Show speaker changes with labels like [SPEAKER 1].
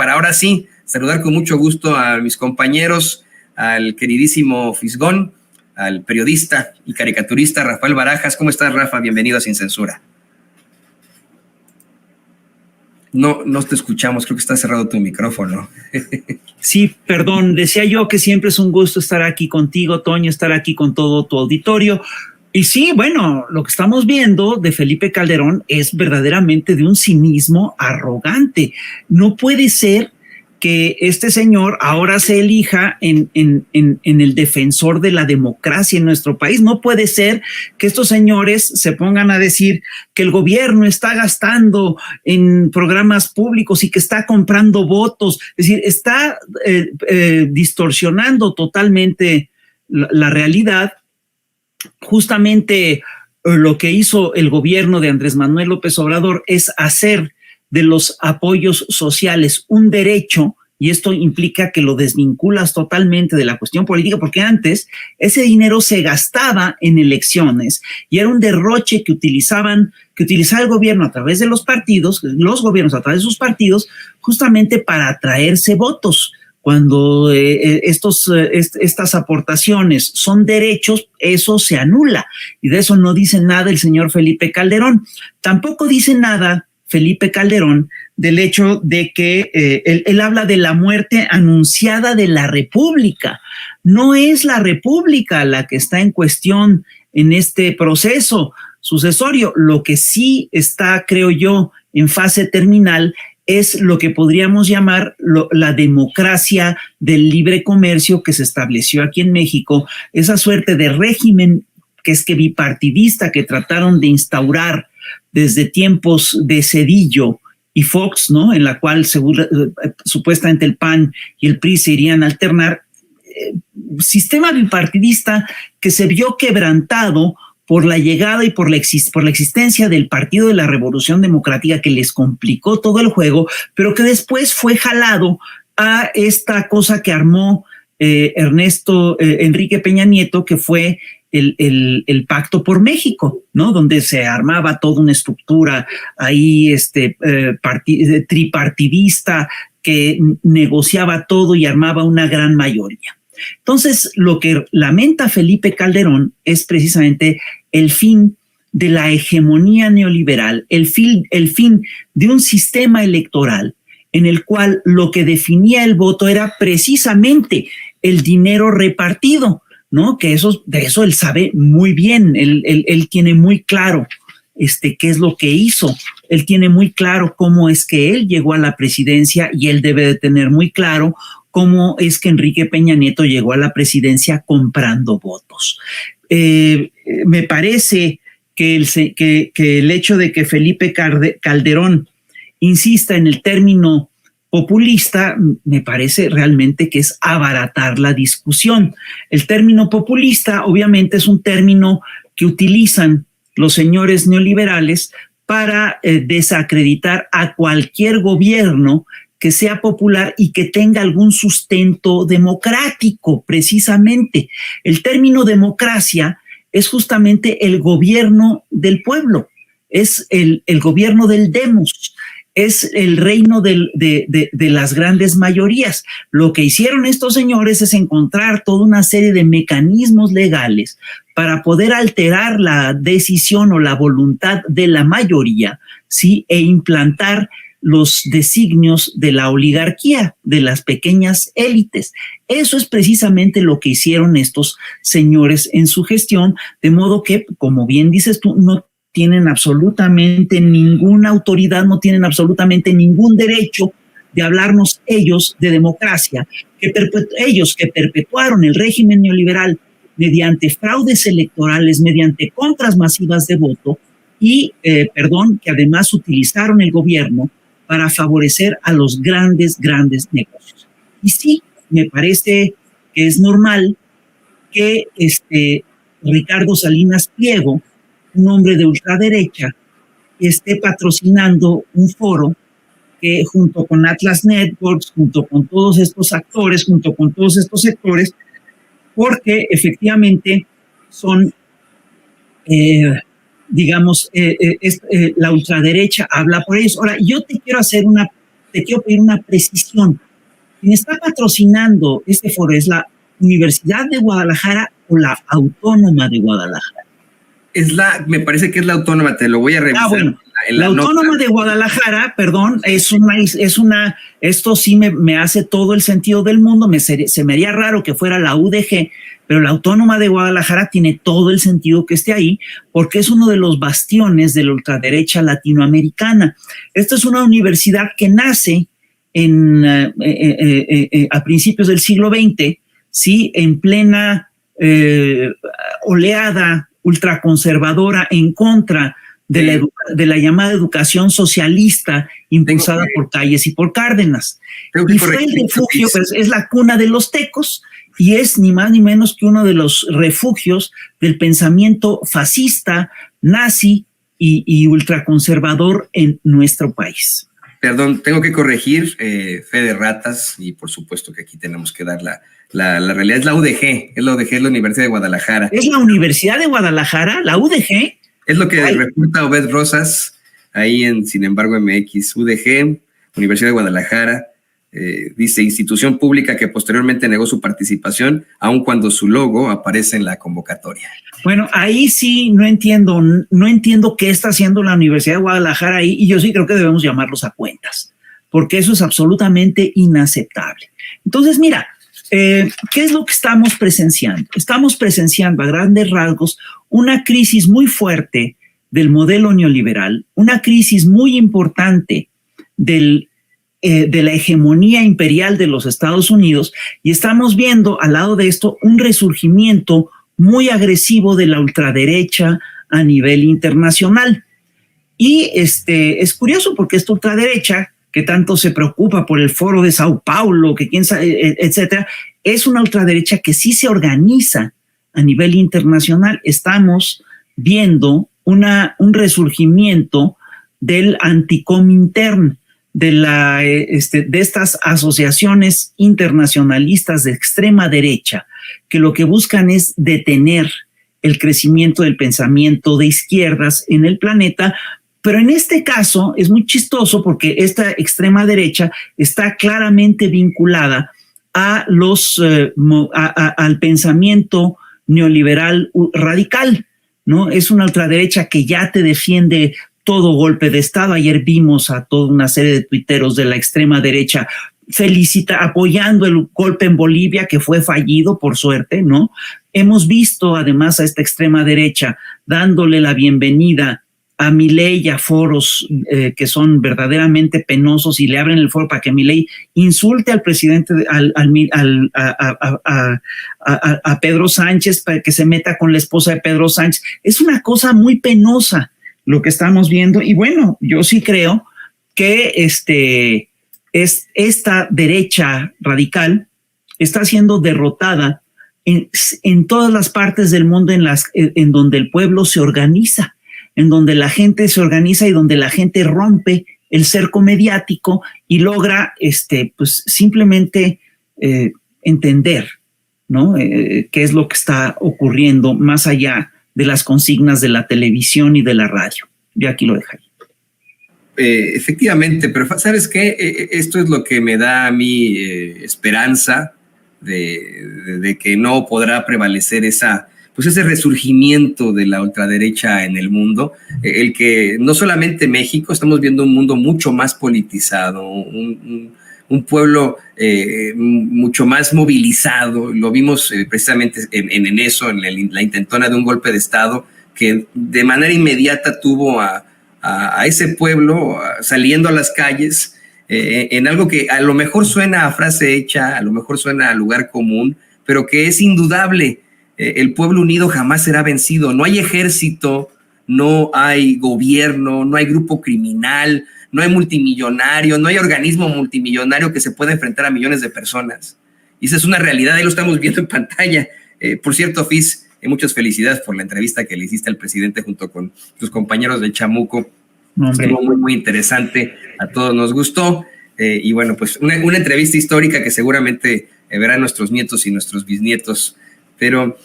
[SPEAKER 1] para ahora sí saludar con mucho gusto a mis compañeros, al queridísimo Fisgón, al periodista y caricaturista Rafael Barajas. ¿Cómo estás, Rafa? Bienvenido a Sin Censura. No te escuchamos, creo que está cerrado tu micrófono.
[SPEAKER 2] Sí, perdón, decía yo que siempre es un gusto estar aquí contigo, Toño, estar aquí con todo tu auditorio. Y sí, bueno, lo que estamos viendo de Felipe Calderón es verdaderamente de un cinismo arrogante. No puede ser que este señor ahora se elija en el defensor de la democracia en nuestro país. No puede ser que estos señores se pongan a decir que el gobierno está gastando en programas públicos y que está comprando votos. Es decir, está distorsionando totalmente la realidad. Justamente lo que hizo el gobierno de Andrés Manuel López Obrador es hacer de los apoyos sociales un derecho, y esto implica que lo desvinculas totalmente de la cuestión política, porque antes ese dinero se gastaba en elecciones y era un derroche que utilizaba el gobierno a través de los partidos, los gobiernos a través de sus partidos, justamente para atraerse votos. Cuando estas aportaciones son derechos, eso se anula, y de eso no dice nada el señor Felipe Calderón. Tampoco dice nada Felipe Calderón del hecho de que él habla de la muerte anunciada de la República. No es la República la que está en cuestión en este proceso sucesorio. Lo que sí está, creo yo, en fase terminal es lo que podríamos llamar la democracia del libre comercio que se estableció aquí en México, esa suerte de régimen que bipartidista que trataron de instaurar desde tiempos de Zedillo y Fox, ¿no? En la cual supuestamente el PAN y el PRI se irían a alternar, sistema bipartidista que se vio quebrantado por la llegada y por la existencia del Partido de la Revolución Democrática, que les complicó todo el juego, pero que después fue jalado a esta cosa que armó Enrique Peña Nieto, que fue el Pacto por México, ¿no? Donde se armaba toda una estructura ahí tripartidista que negociaba todo y armaba una gran mayoría. Entonces, lo que lamenta Felipe Calderón es precisamente el fin de la hegemonía neoliberal, el fin de un sistema electoral en el cual lo que definía el voto era precisamente el dinero repartido, ¿no? Que de eso él sabe muy bien, él tiene muy claro qué es lo que hizo, él tiene muy claro cómo es que él llegó a la presidencia, y él debe de tener muy claro cómo es que Enrique Peña Nieto llegó a la presidencia comprando votos. Me parece que el hecho de que Felipe Calderón insista en el término populista, me parece realmente que es abaratar la discusión. El término populista obviamente es un término que utilizan los señores neoliberales para desacreditar a cualquier gobierno que sea popular y que tenga algún sustento democrático, precisamente. El término democracia es justamente el gobierno del pueblo, es el gobierno del demos, es el reino de las grandes mayorías. Lo que hicieron estos señores es encontrar toda una serie de mecanismos legales para poder alterar la decisión o la voluntad de la mayoría, ¿sí? E implantar los designios de la oligarquía, de las pequeñas élites. Eso es precisamente lo que hicieron estos señores en su gestión, de modo que, como bien dices tú, no tienen absolutamente ninguna autoridad, no tienen absolutamente ningún derecho de hablarnos ellos de democracia, ellos que perpetuaron el régimen neoliberal mediante fraudes electorales, mediante compras masivas de voto y, que además utilizaron el gobierno para favorecer a los grandes negocios. Y sí, me parece que es normal que Ricardo Salinas Pliego, un hombre de ultraderecha, esté patrocinando un foro que, junto con Atlas Networks, junto con todos estos actores, junto con todos estos sectores, porque efectivamente son, la ultraderecha habla por ellos. Ahora, yo te quiero hacer una te quiero pedir una precisión. Quien está patrocinando este foro es la Universidad de Guadalajara o la Autónoma de Guadalajara.
[SPEAKER 1] Me parece que es la Autónoma, te lo voy a revisar.
[SPEAKER 2] Bueno, la Autónoma de Guadalajara, perdón, esto sí me hace todo el sentido del mundo, se me haría raro que fuera la UDG, pero la Autónoma de Guadalajara tiene todo el sentido que esté ahí, porque es uno de los bastiones de la ultraderecha latinoamericana. Esta es una universidad que nace a principios del siglo XX, ¿sí? En plena oleada ultraconservadora en contra de la llamada educación socialista impulsada por Calles y por Cárdenas. Y fue el refugio, pues, es la cuna de los tecos y es ni más ni menos que uno de los refugios del pensamiento fascista, nazi y ultraconservador en nuestro país.
[SPEAKER 1] Perdón, tengo que corregir, fe de ratas, y por supuesto que aquí tenemos que dar la realidad. Es la UDG, es la Universidad de Guadalajara.
[SPEAKER 2] ¿Es la Universidad de Guadalajara, la UDG?
[SPEAKER 1] Es lo que reporta Obed Rosas, ahí en Sin embargo MX. UDG, Universidad de Guadalajara, dice institución pública que posteriormente negó su participación, aun cuando su logo aparece en la convocatoria.
[SPEAKER 2] Bueno, ahí sí no entiendo qué está haciendo la Universidad de Guadalajara ahí, y yo sí creo que debemos llamarlos a cuentas, porque eso es absolutamente inaceptable. Entonces, mira, ¿qué es lo que estamos presenciando? Estamos presenciando a grandes rasgos una crisis muy fuerte del modelo neoliberal, una crisis muy importante de la hegemonía imperial de los Estados Unidos, y estamos viendo al lado de esto un resurgimiento muy agresivo de la ultraderecha a nivel internacional. Y es curioso porque esta ultraderecha, que tanto se preocupa por el foro de Sao Paulo, que quién sabe, etcétera, es una ultraderecha que sí se organiza a nivel internacional. Estamos viendo un resurgimiento del anticomintern, de estas asociaciones internacionalistas de extrema derecha, que lo que buscan es detener el crecimiento del pensamiento de izquierdas en el planeta. Pero en este caso es muy chistoso porque esta extrema derecha está claramente vinculada a al pensamiento neoliberal radical, ¿no? Es una ultraderecha que ya te defiende todo golpe de Estado. Ayer vimos a toda una serie de tuiteros de la extrema derecha apoyando el golpe en Bolivia, que fue fallido, por suerte, ¿no? Hemos visto además a esta extrema derecha dándole la bienvenida a Milei y a foros que son verdaderamente penosos, y le abren el foro para que Milei insulte al presidente, a Pedro Sánchez, para que se meta con la esposa de Pedro Sánchez. Es una cosa muy penosa lo que estamos viendo, y bueno, yo sí creo que esta derecha radical está siendo derrotada en todas las partes del mundo en donde el pueblo se organiza, en donde la gente se organiza y donde la gente rompe el cerco mediático y logra pues simplemente entender, ¿no? Qué es lo que está ocurriendo más allá de las consignas de la televisión y de la radio. Yo aquí lo dejaría.
[SPEAKER 1] Efectivamente, pero ¿sabes qué? Esto es lo que me da a mí esperanza de que no podrá prevalecer ese resurgimiento de la ultraderecha en el mundo, el que no solamente México, estamos viendo un mundo mucho más politizado, un pueblo mucho más movilizado. Lo vimos precisamente en eso, en la intentona de un golpe de Estado que de manera inmediata tuvo a ese pueblo saliendo a las calles en algo que a lo mejor suena a frase hecha, a lo mejor suena a lugar común, pero que es indudable. El pueblo unido jamás será vencido. No hay ejército, no hay gobierno, no hay grupo criminal, no hay multimillonario, no hay organismo multimillonario que se pueda enfrentar a millones de personas. Y esa es una realidad, ahí lo estamos viendo en pantalla. Por cierto, Fis, muchas felicidades por la entrevista que le hiciste al presidente junto con tus compañeros de Chamuco. Estuvo muy, muy interesante, a todos nos gustó. Y bueno, pues una entrevista histórica que seguramente verán nuestros nietos y nuestros bisnietos. Pero